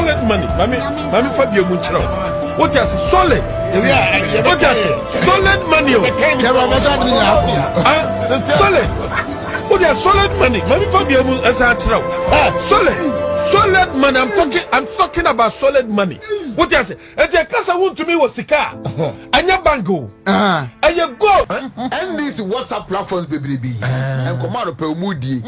solid money. Mami Fabio Munchro. What is solid? What is solid money? Solid. What is solid money? Mami Fabio Munchro. Solid money. I'm talking about solid money. What you say? A casa want to me was Sika. And your bango. And you go. NDC WhatsApp platforms, baby. And command per moody.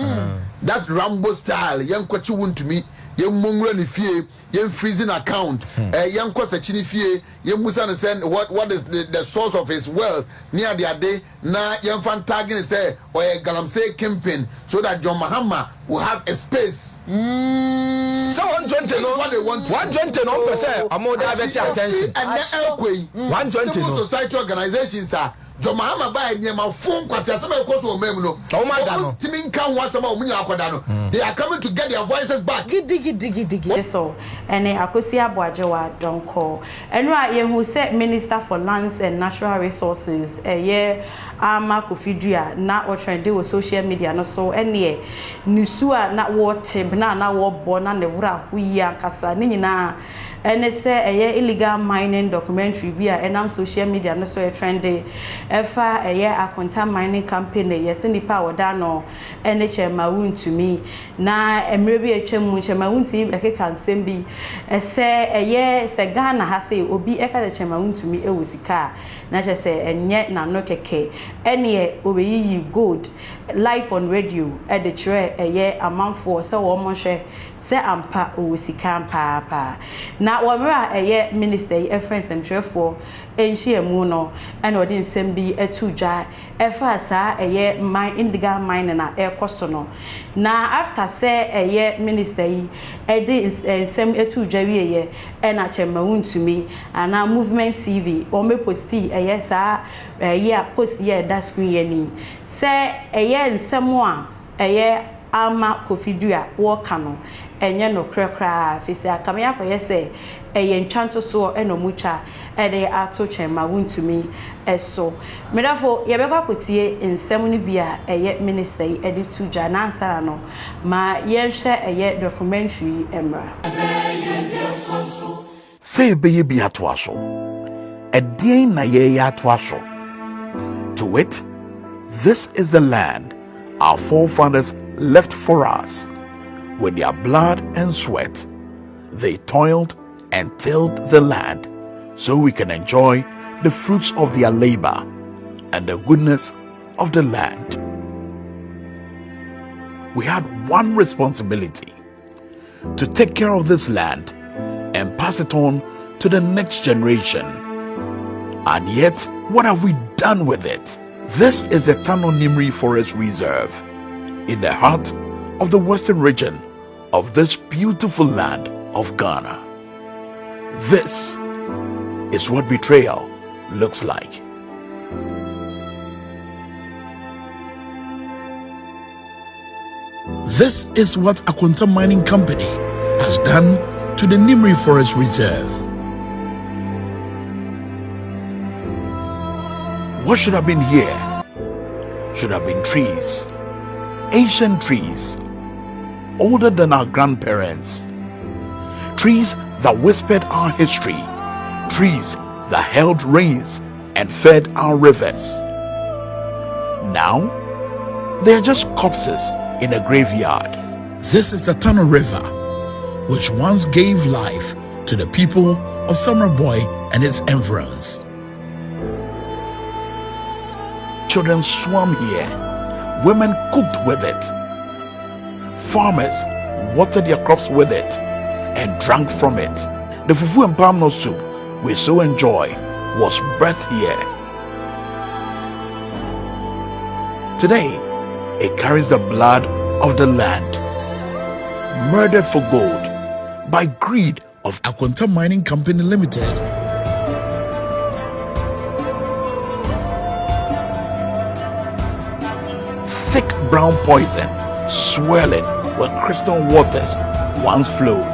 That Rambo style. Young what you want to me. Young Mongren fee. Young freezing account. Young Kosachini fee. Young Musan send what is the source of his wealth near the day. Na young fan tagging say or a galamsey campaign so that John Mahama will have a space. So 120 no what they want. 120 no percent. I'm more diverting attention. And then Elkway 120 no society organizations are John Mahama buy near my phone because some of course will no. Oh my God. Timin can want some of Munyakodano. They are coming to get their voices back. Giddy. So and Akosia Boajawa don't call. And right who said Minister for Lands and Natural Resources a year ama kofidua na o trend with social media no so ene nusua na what na wo bona ne wura huyi ankasa ni nyina ene se eye illegal mining documentary bi a enam social media no so e trendy efa eye akonta mining company yes nipa woda no ene chema Wotumi na emre bi atwam chema Wotumi ekeka nsem bi ese eye se Ghana ha se obi eka chema Wotumi e wosika na che se enye na no keke ene obeyi gold live on radio e de chere eye amanfo se wo mo hwe se ampa owosika pa na wamra eye minister e friends and trefo enhie mu no ene odi nsem bi etudwa efa sa eye mine indiga mine na e kosto no na after say eye minister yi edi nsem etudwa wieye ena chema Wotumi ana movement tv o me posti eye sa eye post ye da screen ye ni say eye nsem a eye ama kofidua wo kano enye no krakra fisi akame akoye se eye ntwanto so eno mucha ede ato chema Wotumi eso medafo ye be kwakotie nsem ni bia eye minister ede tuja na ansara no ma ye hwe eye documentary emra say be ye bia to aso edien na ye ya to aso to it. This is the land our forefathers left for us. With their blood and sweat, they toiled and tilled the land so we can enjoy the fruits of their labor and the goodness of the land. We had one responsibility: to take care of this land and pass it on to the next generation. And yet, what have we done with it? This is the Tano Nimri Forest Reserve in the heart of the western region of this beautiful land of Ghana. This is what betrayal looks like. This is what Akwanta Mining Company has done to the Nimri Forest Reserve. What should have been here should have been trees, ancient trees, older than our grandparents, trees that whispered our history, trees that held rains and fed our rivers. Now, they are just corpses in a graveyard. This is the Tano River, which once gave life to the people of Summerboy and its environs. Children swam here, women cooked with it, farmers watered their crops with it and drank from it. The fufu and palm nut soup we so enjoy was birthed here. Today, it carries the blood of the land, murdered for gold by greed of Akwanta Mining Company Limited. Thick brown poison swirling where crystal waters once flowed.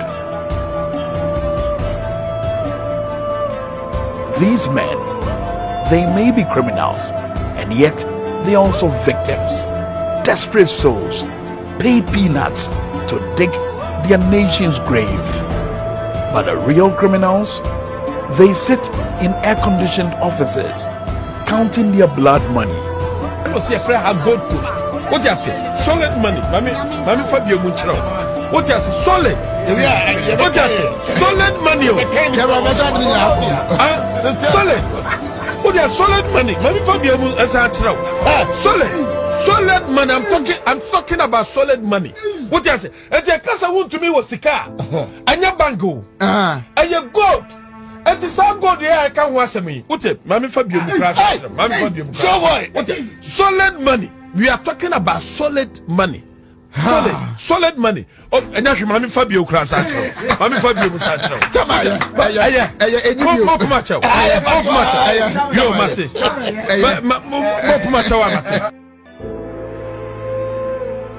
These men, they may be criminals, and yet they are also victims, desperate souls, paid peanuts to dig their nation's grave. But the real criminals, they sit in air-conditioned offices, counting their blood money. I was here for a gold post. What you say? Solid money. Mami Fabio Munchro. What you say? Solid. What you say? Solid money. Solid. What you say? Solid money. Mami Fabio Munchro. Solid money. I'm talking about solid money. What you say? And the casa want to me was sika. Anya bango. Anya gold. And the same gold here I can wash me. What it? Mami Fabio Munchro. Mami Fabio Munchro. What it? Solid money. We are talking about solid money. Solid money. Oh, and that's Mami Fabio Crasacho. Mami Fabio Musacho.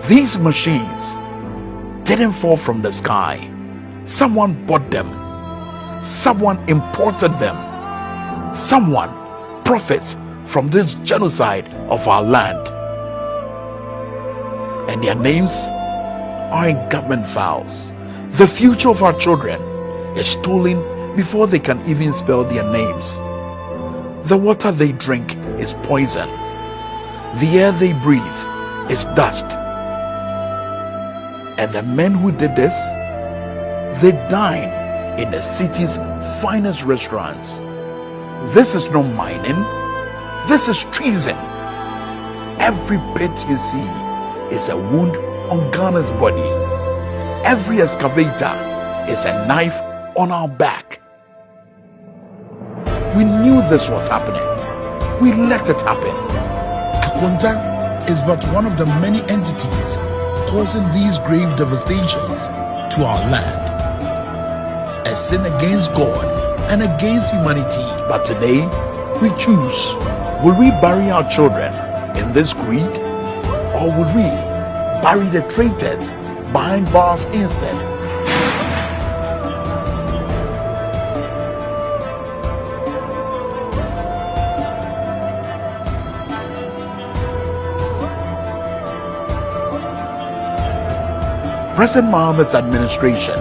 These machines didn't fall from the sky. Someone bought them. Someone imported them. Someone profits from this genocide of our land. And their names are in government files. The future of our children is stolen before they can even spell their names. The water they drink is poison. The air they breathe is dust. And the men who did this, they dine in the city's finest restaurants. This is not mining. This is treason. Every pit you see is a wound on Ghana's body. Every excavator is a knife on our back. We knew this was happening. We let it happen. Akonta is but one of the many entities causing these grave devastations to our land. A sin against God and against humanity. But today, we choose. Will we bury our children in this greed? Or will we bury the traitors behind bars instead? President Mohammed's administration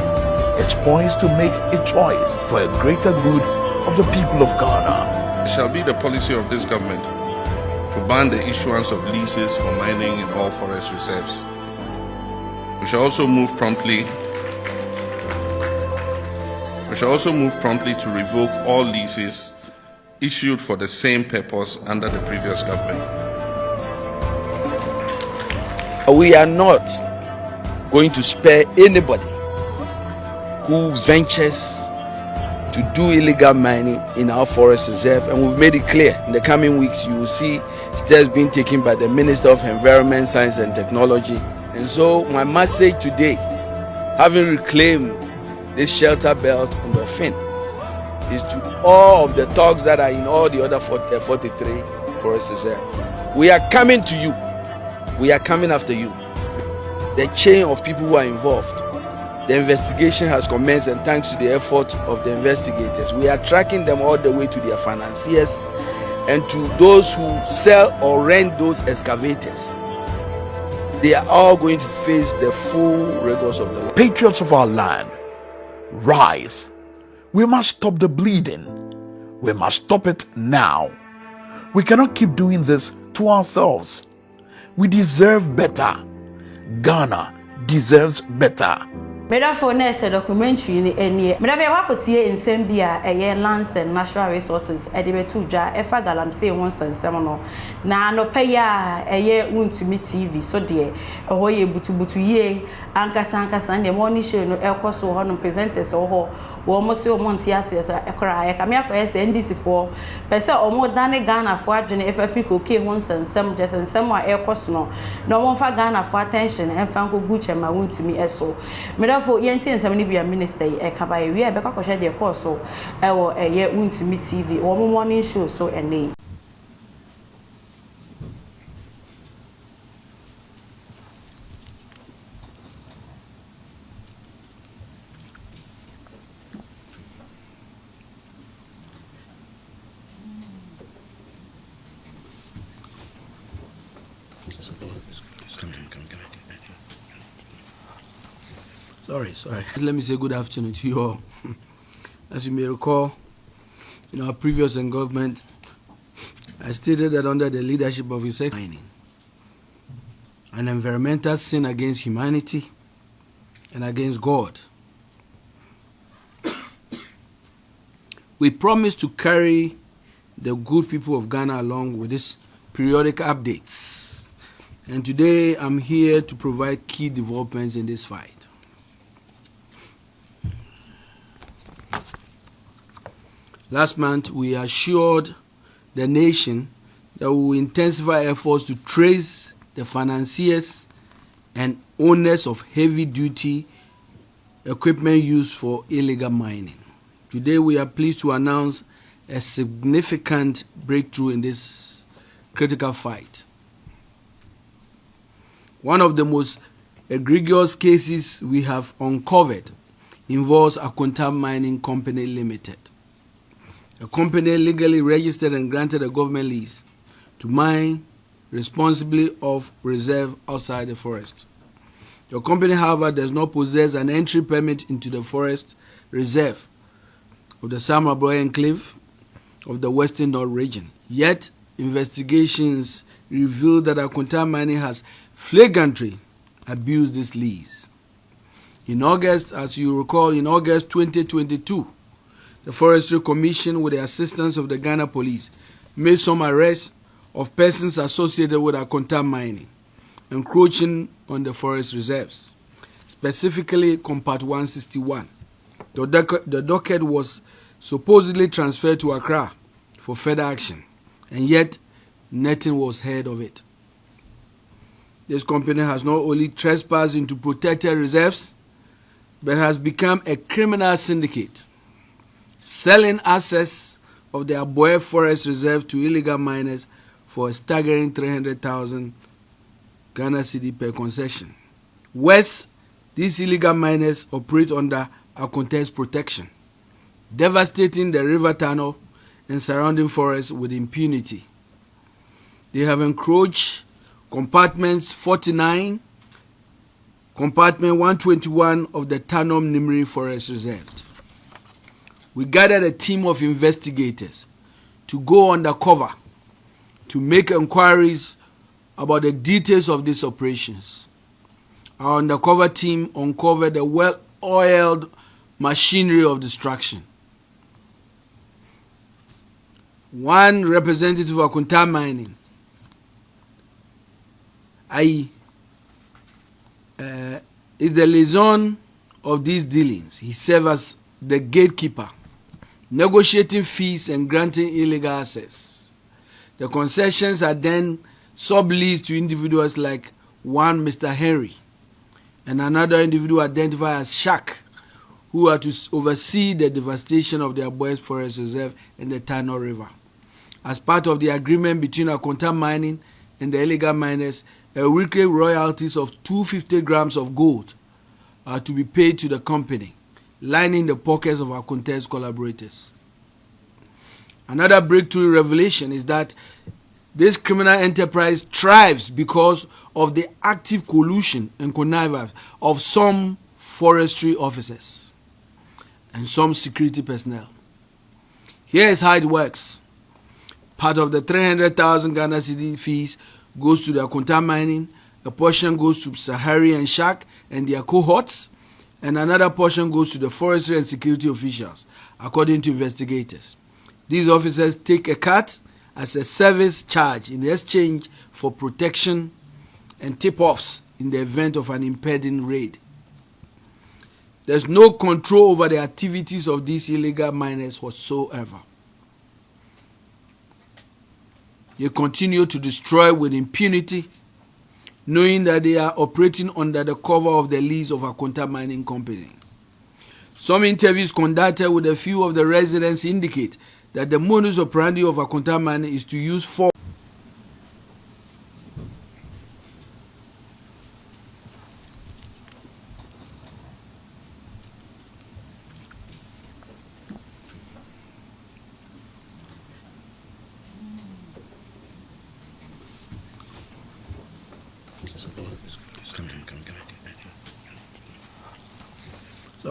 is poised to make a choice for a greater good of the people of Ghana. It shall be the policy of this government to ban the issuance of leases for mining in all forest reserves. We shall also move promptly to revoke all leases issued for the same purpose under the previous government. We are not going to spare anybody who ventures to do illegal mining in our forest reserve, and we've made it clear. In the coming weeks, you will see steps being taken by the Minister of Environment, Science and Technology. And so my message today, having reclaimed this shelter belt on the fin, is to all of the thugs that are in all the other 43 forest reserves. We are coming to you. We are coming after you. The chain of people who are involved. The investigation has commenced, and thanks to the effort of the investigators, we are tracking them all the way to their financiers and to those who sell or rent those excavators. They are all going to face the full rigors of the law. Patriots of our land, rise. We must stop the bleeding. We must stop it now. We cannot keep doing this to ourselves. We deserve better. Ghana deserves better. Medafo na ese documentary ni enie. Medabe wakotie nsem bia eye lands and natural resources edebetu dwa efa galamsey ho nsensem no. Na no paya eye Wotumi TV so de eho ye butubutu ye ankasa ne morning show no ekoso ho no presenters ho wo mo se o monti ase so ekora ye kamia ko ese NDC for pese o mo dane Ghana for adwene efafi koke ho nsensem jesensem a ekoso no na mo fa Ghana for attention emfa nko guche ma Wotumi eso. For yenti ensem ni bia minister e kaba e wi e be kwakwohwe de course so e wo eye Wotumi TV wo morning show so ene. Sorry. Let me say good afternoon to you all. As you may recall, in our previous engulfment, I stated that under the leadership of His Excellency, an environmental sin against humanity and against God. We promise to carry the good people of Ghana along with these periodic updates. And today I'm here to provide key developments in this fight. Last month, we assured the nation that we will intensify efforts to trace the financiers and owners of heavy-duty equipment used for illegal mining. Today, we are pleased to announce a significant breakthrough in this critical fight. One of the most egregious cases we have uncovered involves Akonta Mining Company Limited, a company legally registered and granted a government lease to mine responsibly off reserve outside the forest. The company, however, does not possess an entry permit into the forest reserve of the Samabro Enclave of the Western North region. Yet, investigations reveal that Akonta Mining has flagrantly abused this lease. In August, as you recall, in August 2022, the Forestry Commission, with the assistance of the Ghana Police, made some arrests of persons associated with Akonta Mining, encroaching on the forest reserves, specifically Compact 161. The docket was supposedly transferred to Accra for further action, and yet nothing was heard of it. This company has not only trespassed into protected reserves, but has become a criminal syndicate, selling access of the Aboye Forest Reserve to illegal miners for a staggering 300,000 Ghana cedi per concession. Worse, these illegal miners operate under Akonta's protection, devastating the river tunnel and surrounding forests with impunity. They have encroached compartments 49, compartment 121 of the Tanom Nimri Forest Reserve. We gathered a team of investigators to go undercover to make inquiries about the details of these operations. Our undercover team uncovered a well-oiled machinery of destruction. One representative of Akonta Mining, is the liaison of these dealings. He serves as the gatekeeper, negotiating fees and granting illegal access. The concessions are then subleased to individuals like one Mr. Henry and another individual identified as Shak, who are to oversee the devastation of the Aboye Forest Reserve and the Tano River. As part of the agreement between Akonta Mining and the illegal miners, a weekly royalties of 250 grams of gold are to be paid to the company, lining the pockets of Akonta's collaborators. Another breakthrough revelation is that this criminal enterprise thrives because of the active collusion and connivance of some forestry officers and some security personnel. Here is how it works. Part of the 300,000 Ghana cedi fees goes to the Akonta Mining, a portion goes to Sahari and Shak and their cohorts, and another portion goes to the forestry and security officials, according to investigators. These officers take a cut as a service charge in exchange for protection and tip-offs in the event of an impending raid. There's no control over the activities of these illegal miners whatsoever. They continue to destroy with impunity, knowing that they are operating under the cover of the lease of Akonta Mining Company. Some interviews conducted with a few of the residents indicate that the modus operandi of Akonta Mining is to use force.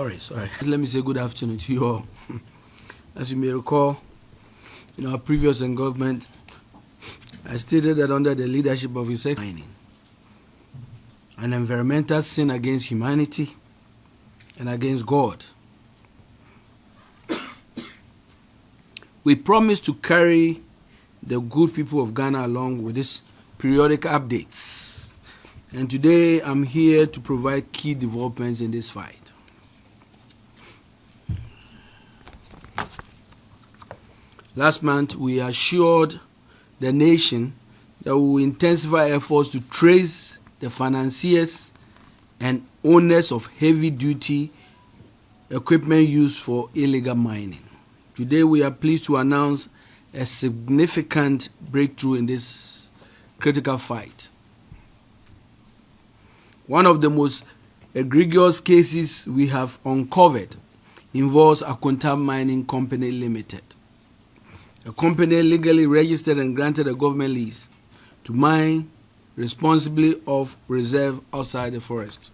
Sorry. Let me say good afternoon to you all. As you may recall, in our previous engulfment, I stated that under the leadership of His Excellency, an environmental sin against humanity and against God. We promised to carry the good people of Ghana along with these periodic updates. And today I'm here to provide key developments in this fight. Last month, we assured the nation that we will intensify efforts to trace the financiers and owners of heavy-duty equipment used for illegal mining. Today, we are pleased to announce a significant breakthrough in this critical fight. One of the most egregious cases we have uncovered involves Akonta Mining Company Limited, a company legally registered and granted a government lease to mine responsibly off reserve outside the forest.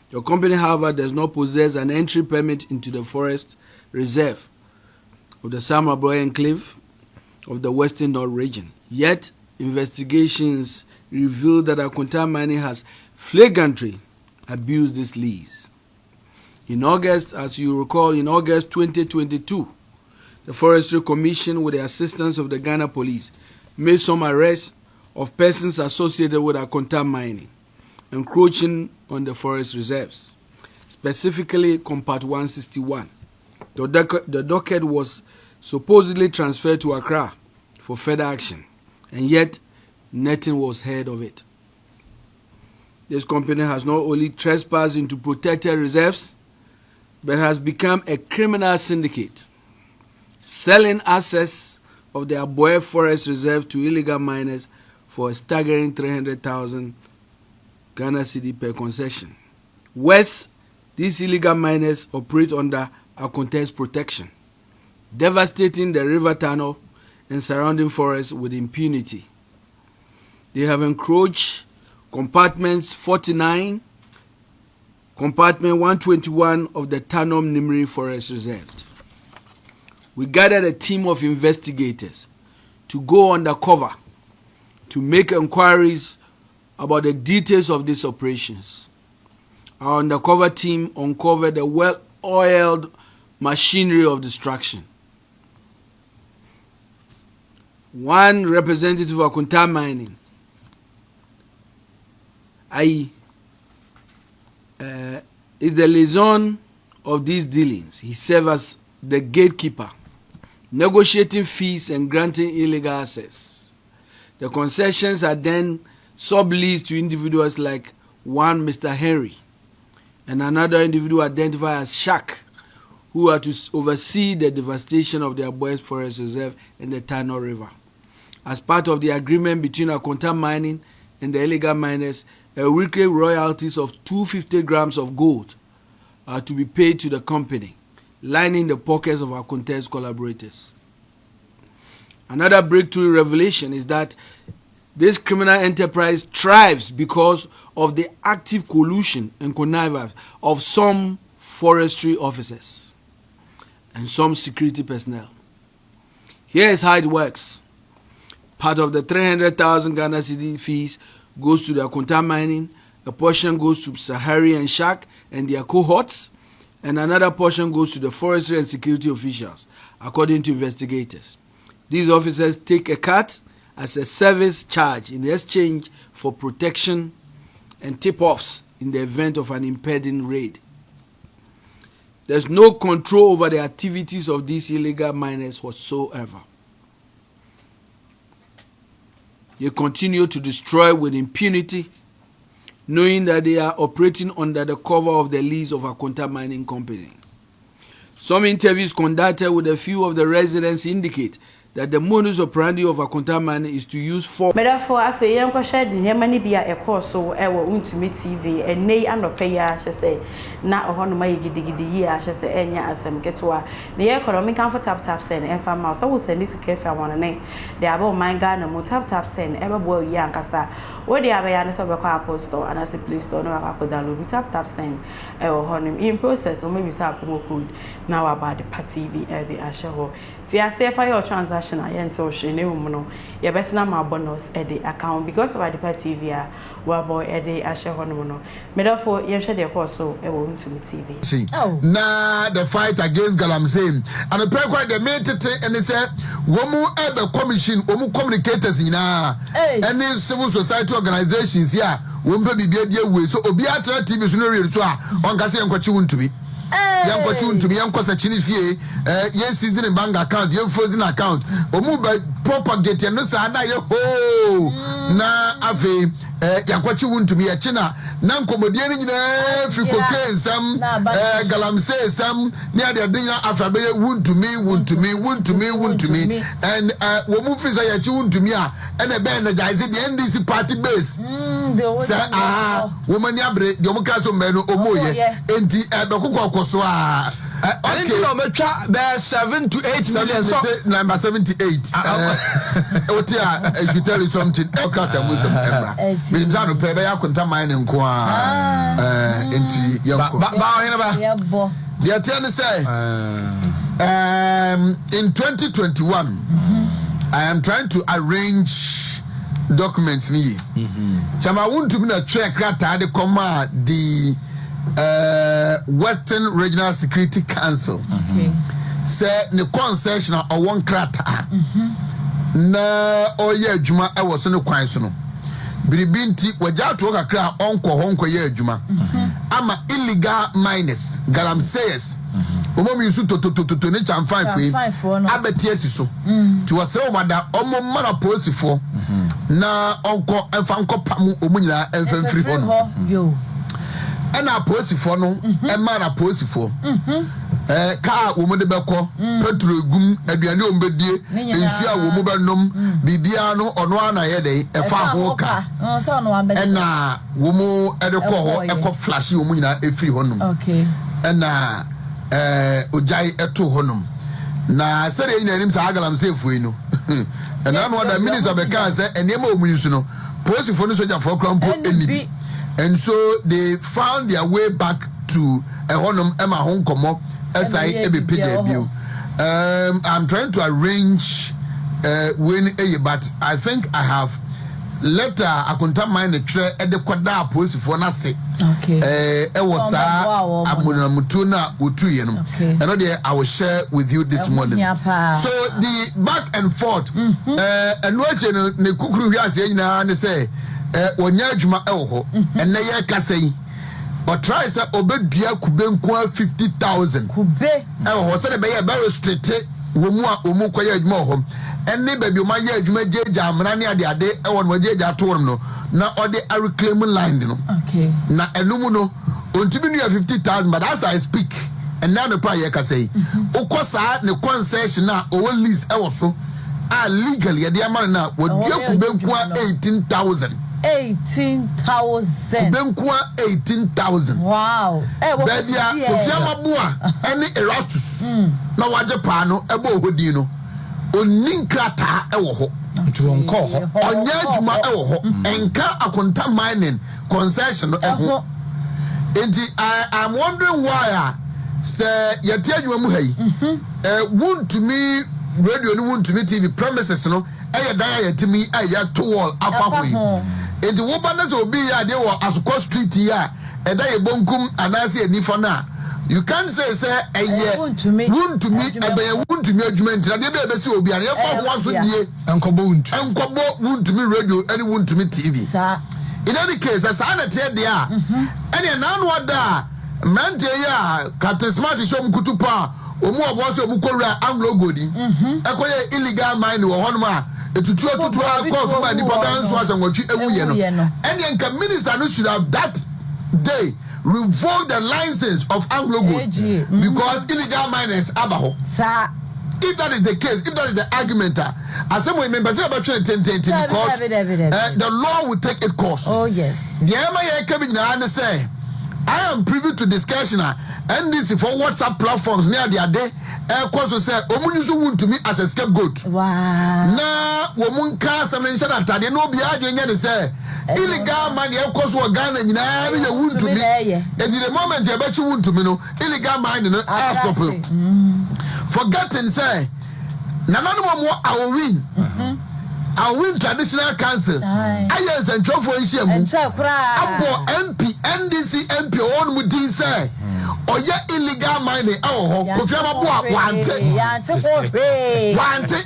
The company, however, does not possess an entry permit into the forest reserve of the Samabroy Enclave of the Western North region. Yet, investigations reveal that Akonta Mining has flagrantly abused this lease. In August, as you recall, in August 2022, the Forestry Commission, with the assistance of the Ghana Police, made some arrests of persons associated with Akonta Mining, encroaching on the forest reserves, specifically Compact 161. The docket was supposedly transferred to Accra for further action, and yet nothing was heard of it. This company has not only trespassed into protected reserves, but has become a criminal syndicate, selling assets of the Aboe Forest Reserve to illegal miners for a staggering 300,000 Ghana cedi per concession. Worse, these illegal miners operate under Akonta's protection, devastating the river tunnel and surrounding forests with impunity. They have encroached compartments 49, compartment 121 of the Tanom Nimri Forest Reserve. We gathered a team of investigators to go undercover to make inquiries about the details of these operations. Our undercover team uncovered a well-oiled machinery of destruction. One representative of Akonta Mining, is the liaison of these dealings. He serves as the gatekeeper, negotiating fees and granting illegal access. The concessions are then subleased to individuals like one Mr. Henry and another individual identified as Shak, who are to oversee the devastation of the Aboe Forest Reserve and the Tano River. As part of the agreement between Akonta Mining and the illegal miners, a weekly royalties of 250 grams of gold are to be paid to the company, lining the pockets of Akonta's collaborators. Another breakthrough revelation is that this criminal enterprise thrives because of the active collusion and connivance of some forestry officers and some security personnel. Here is how it works. Part of the 300,000 Ghana cedi fees goes to the Akonta Mining, a portion goes to Sahari and Shak and their cohorts, and another portion goes to the forestry and security officials, according to investigators. These officers take a cut as a service charge in exchange for protection and tip-offs in the event of an impending raid. There's no control over the activities of these illegal miners whatsoever. They continue to destroy with impunity, knowing that they are operating under the cover of the lease of Akonta Mining Company. Some interviews conducted with a few of the residents indicate that the modus operandi of Akonta mining is to use four. Therefore, I feel young question the many be a course so I will Wotumi TV and nay and no pay. I shall say now on my giddy year. I shall say any as some get to the economic comfort tap send and farm mouse. I will send this cafe I want to name. The above my Ghana mo tap send ever boy young cassa. What the awareness of a car post store and I say please don't know I could download tap send or him in process or maybe some promo code now about the TV the Asher. If you say for your transaction, I enter she no your best number bonus at the account because of the TV boy at the Asher Honomono. Therefore, you share the course so I won't to me TV. See, now the fight against Galamsey and the prayer quite the main and they say, Womu ever commission, Womu communicators in any civil society organizations here, won't be the way. So, Obiatra TV is no real to on Cassie and Cochun to be. Young Cochun to be young Cosachini fee, yes, season in bank account, young frozen account, or move by propagate and no sana, ho, na ave, Yakwachu to be a china, non commodian, free cocaine, some Galamsey, some near the dinner alphabet, wound to me, and Womu Fisa Yachun to me, and a band that is the NDC party base. Woman Yabre, Yomukaso Meno, Omoye, and the Koswa. Okay, there's 7 to 8 million. Number 78. Otia, I should tell you something. Okata Muslim Emra. Bilimzano Pebe Akonta mining kwa into Yoko. The attorney say, in 2021, I am trying to arrange documents. Chama want to be a check rata the comma the Western Regional Security Council. Say the concession or one krata. Na oye juma e was no kwan so no. Biribinti waja to ka kra onko honko ye juma. Ama illegal miners, galamseyers. Omo mi su to ne chan fine for abeti asiso. Ti wasere wada omo mara posifo. Na onko emfa nko pamu omu nyina emfa free hono. Yo. Ena posifo no e mara posifo. Car woman de beko, petrol gum, aduane ombedie, ensu a wo mo benom, bibia no ono ana ye de e fa ho ka. Na wo mo e de ko ho e ko flash wo mo nyina e free honum. Okay. Na ojai eto honum. Na sere nyina nim sa agalam se fu enu. Na no other minister be kan say enema omunsu no. Posifo no soja for krampo enibi. And so they found their way back to a honum Emma home komo. I'm trying to arrange but I think I have letter I contact mine the tray at the quadra post for Nasi. Okay. It was Amunamutuna Utuyanum. And I will share with you this morning. So the back and forth, and watching the Kukuru Yasina and say, when Yajuma Elho, and Naya Kasei. But try say obedia kube nkwa 50,000 kube ho say be very straight womu a omu koye adwuma ho enne baby o ma ye adwuma jeja amna ne ade ade e won wajeja to won no na ode a reclaim line no. Okay. Na enumu no ontimi nu 50,000 but as I speak and now the price ka say ukosa ne concession na o lease e wo so a legally e de amana na wadia kube nkwa 18,000 18,000. Benkwa 18,000. Wow. Baby, Kofiama Bua, any Erastus. Na waje pano, ebo hodino. Oninkrata ewo. To onko. Onye juma ewo. Enka Akonta mining concession ewo. I am wondering why say yeti adwuma mu hayi. Wotumi radio ni Wotumi TV premises no eye dan yetimi eye to wall afa ho. Enti wo banas obi ya de wo Asoko street ya eda ye bonkum anase enifo na you can't say eye Wotumi ebe ye Wotumi adwuma ntia de be se obi an ye fa ho aso die enkobo Wotumi radio any Wotumi TV sa in any case as ana tie de a ene na no da mante ya Captain Smart show mkutupa omu obo se omu kowura Anglo Godi ekoye illegal mine wo hono ma etutu cause my nipa banso asanwatwi ewuye no and the minister no should have that day revoked the license of Anglo Gold because illegal miners abaho if that is the case, if that is the argument, as some members say about because the law will take its course. Oh yes. The MIA coming now say, I am privy to discussion NDC for WhatsApp platforms near the day. Because say omunyusu want to me as a scapegoat. Wow. Na womun ka samensha na tade no bia adwenya de say illegal money because we Ghana nyina no you want to me. And the moment you bet you want to me no illegal money no stop. Forgetting say nanano mo our win. Our win traditional council. I use and try for issue. Abo MP NDC MP on mudi say oye illegal mining Kofi Amabo wante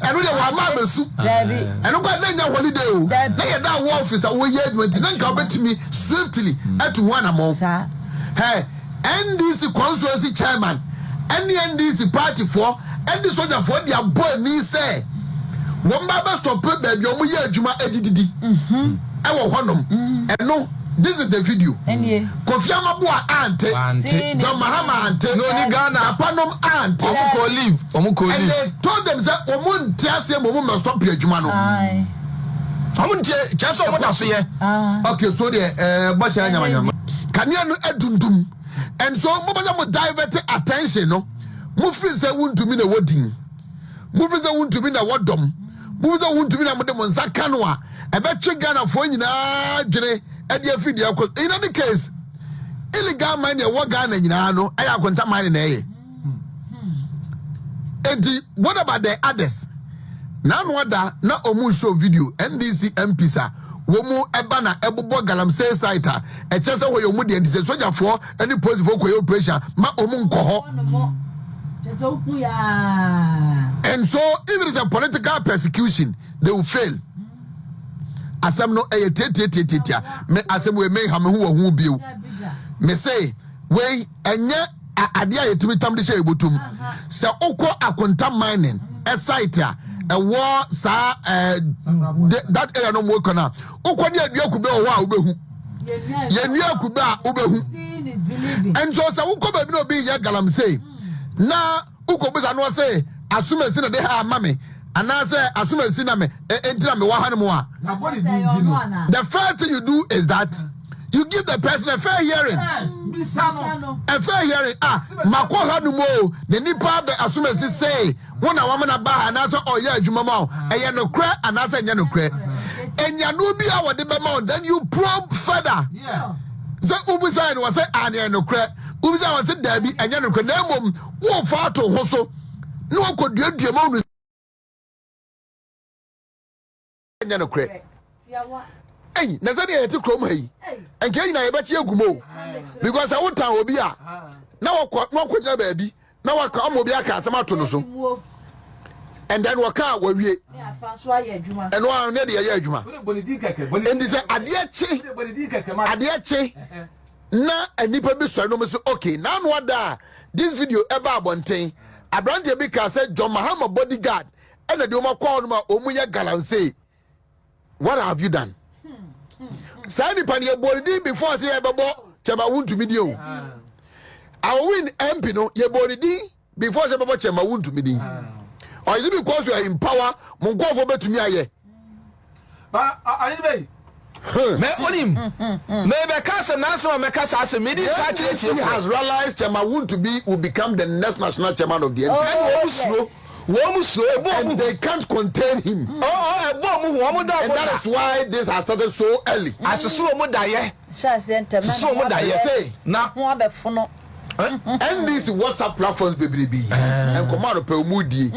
and we wa ma besu and we go na holiday o na ye da war officer we ye adwenti na nka betimi swiftly at one amount. Hey, NDC constituency chairman any NDC party for and the soldier for their boy ni say won ba stop baby omo ye adwuma edididi e wo honom and no. This is the video. Kofi Amabo ante John Mahama ante no ni Ghana apanom ante omo ko leave and they told them say omo ntiase omo must stop your adwuma no omo ntie chance omo da so ye okay so the bosha nyamanyama kania no adundum and so mo divert attention no mo free say wuntumi na wodin mo free say wuntumi na wodom mo free say wuntumi na mo de monsa kanwa e be twe Ghana fo nyina dwene in any case, illegal money what Ghana nyina no I akonta money na ye. What about the others? Now no other na omu show video NDC MPs womu eba na ebobo galamsey site e chese wo yomu de NDC soldier for any post for koyo operation ma omu nko ho. And so if it is a political persecution they will fail. Asem no tete me asem we me ha me hu biu me say we enye ade a yetimi tam de shey botum se ukọ akonta mining a site a war sa that area no mo kona ukọ ne adua kube o wa obehu ye nua kube a obehu and so se ukọ ba bi no bi ye galamsey na ukọ bi sa no say asumasi na de ha mame and I say, as soon as you see me, the first thing you do is that you give the person a fair hearing. A fair hearing. Mako hanumo, the nipa be as soon as you say, one a woman about and answer, oh yeah, Jumamo, and you no crack, and answer, and you no crack. And you no be our debamon, then you probe further. So, Ubuside was say, and you no crack. Ubuside was say, Debbie, and you no crack. Name won't far to Hosso. No one could do the amount. No crack. Hey, Nazari had to come hey, and can I bet you gumo because I want to obia. Now, no quit baby. Now I come obia casamato so. And then what car will we? And one near the Yajuma. And this Adiache na and nipper be so okay. Now what da this video ever one thing. I brand a big said John Mahama bodyguard and the Doma called my Omuya Galamsey. What have you done? Sani paniye boridi before say ebebo chema wuntu midio. I win MP no ye boridi before say ebebo chema wuntu midi. Or is it because you are in power mongo for betumi aye? But I be me onim me be kasa naso me kasa ase midi ka chire he has realized chema wuntu be will become the next national chairman of the NDC. And they can't contain him. And that is why this has started so early. NDC WhatsApp platforms baby and command per moody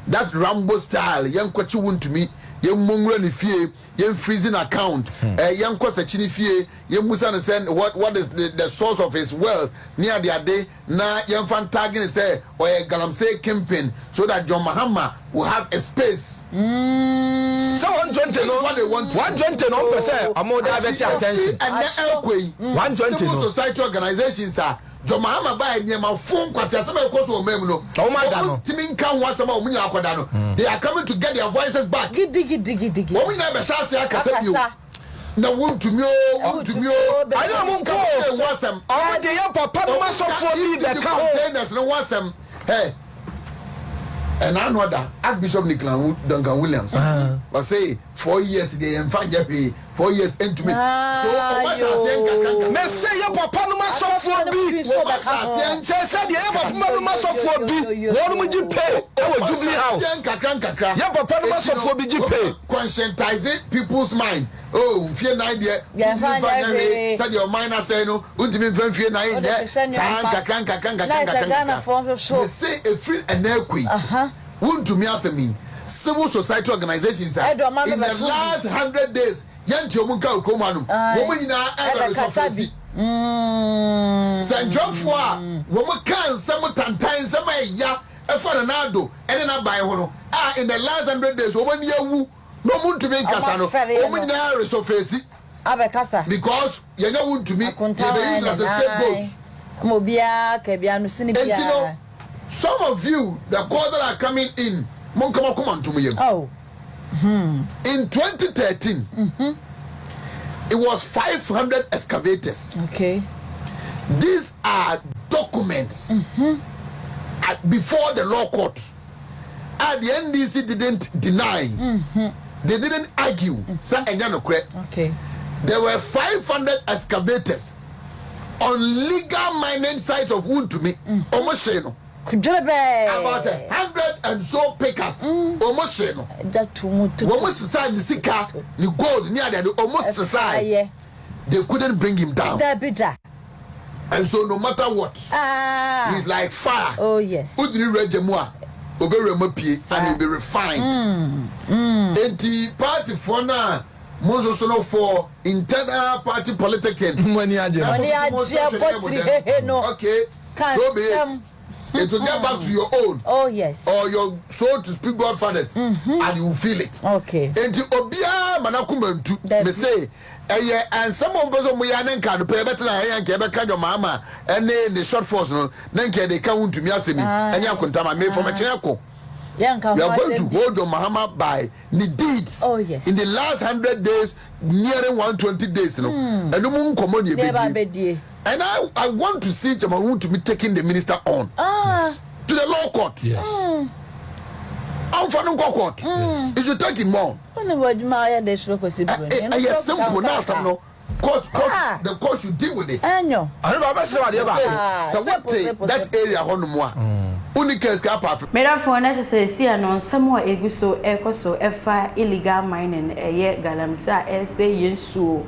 that Rambo style young kwachi Wotumi young mongre ni fie young freezing account young kwasa chini fie young musa na send what is the source of his wealth near the day na young fan tagging say or galamsey campaign so that John Mahama will have a space. So 120 no what they want 120 no percent amoda bet attention and the elkway 120 no society organizations are John Mahama buy my phone kwasi asema koso o mem no timi nka ho asema o munya akoda no they are coming to get their voices back gidi o munya be sha se akasa bio na Wotumi o ayo mo nko wasam o de ya papa no masofo bi be ka containers no wasam hey And another Archbishop Nicholas Duncan Williams but say 4 years they find 4 years into me. So what say me say your papa no maso for bi say the papa no maso for bi won mu ji pay e wo Jubilee House your papa no maso for bi ji pay conscientize people's mind. Oh, fear 9 there. Said your mind say no, ultimate fear 9 there. Say a free and Wotumi as me. Civil society organizations in the last 100 days, young Tomunka Komanu, woman in our resources. Saint John Four, woman can some times, some ya, a Fernando, and then I buy one. In the last 100 days, woman you. No moon to make Casano, woman in our resources. Because you know to me, you as a scapegoat. Some of you, the calls that are coming in, come on to me. Oh. In 2013, it was 500 excavators. Okay. These are documents before the law court. And the NDC didn't deny. They didn't argue. Okay. There were 500 excavators on legal mining sites of Wotumi. Almost about 100 and so pickers. Almost almost sign the sika, the gold near the almost society. They couldn't bring him down. And so no matter what, he's like fire. Oh yes. And he'll be refined. The party for now, Moses for internal party politics. Okay, so be it. It will get back to your own. Oh yes. Or your soul to speak Godfathers, and you will feel it. Okay. And the Obia Manakumentu me say, and some of us we are then can pay better than Quebec, your mama, and then the short force, no, then they come to me as me, and Yakuntama made from a Chinako. We are going to hold your Mahama by the deeds. Oh yes. In the last 100 days, nearing 120 days, no, and the moon common baby. And I want to see Jamaru to be taking the minister on to the law court. Yes. I'm for no court. It should take him more. Yes, simple now, some no. Court, the court should deal with it. I don't know so what that area on moi. Medafo na chese si anon samo eguso ekoso efa illegal mining eye galamsa ese yensu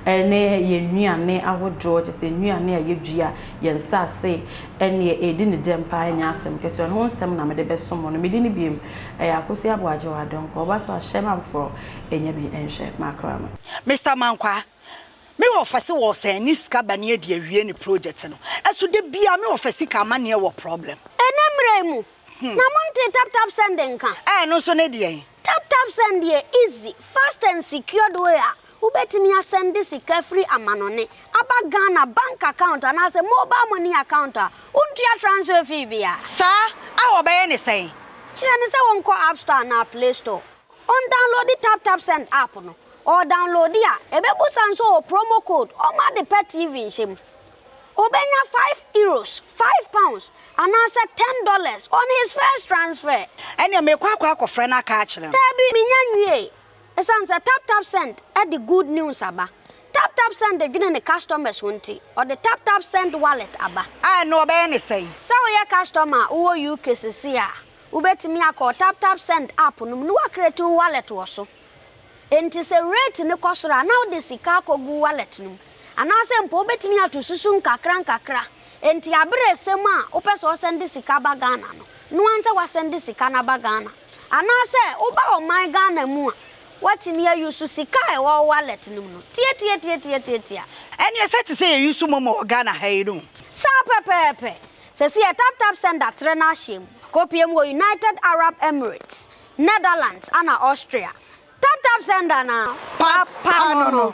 ene yenuane awodo chese nuane ayedua yensase ene edi ne dempa anya asem keto no nsem na mede besomo no medi ne biem akosi aboaje wadon ko ba so ahyema mfo enya bi enhwe makrama Mr. Mankwa me ofase wo se ni sika bane ade awie ni project no eso de bia me ofase ka ma ne wo problem enemremu na monte tap sending kan no so ne de tap send ye easy fast and secured way ubetimi asend sika free amanone aba Ghana bank account and as a mobile money account untia transfer fee bia sa a obaye ne say kire ne se won ko app store na play store on download the tap send app no or download ya ebebu sanso promo code o ma de pet TV shim obenya €5 £5 and answer $10 on his first transfer ene me kwa friend aka a kire tabi minyanwie esanse tap send at the good news aba tap send the gene customers wonti or the tap send wallet aba no obey ne say so your customer wo UK sesia ubetimi akọ tap send app no no create wallet wo so enti se rate ne kosora now the sika kogu wallet no anase mpo betimi atosusu nkakra enti abre sema opeso send sika ba Ghana no anse wa send sika na ba Ghana anase oba o my Ghana mu watimi ayusu sika e wa wallet no tie eni se say yusu momo Ghana hayru sa pepepe se si tap send atre na him kopiem wo United Arab Emirates Netherlands and Austria tap send na papa no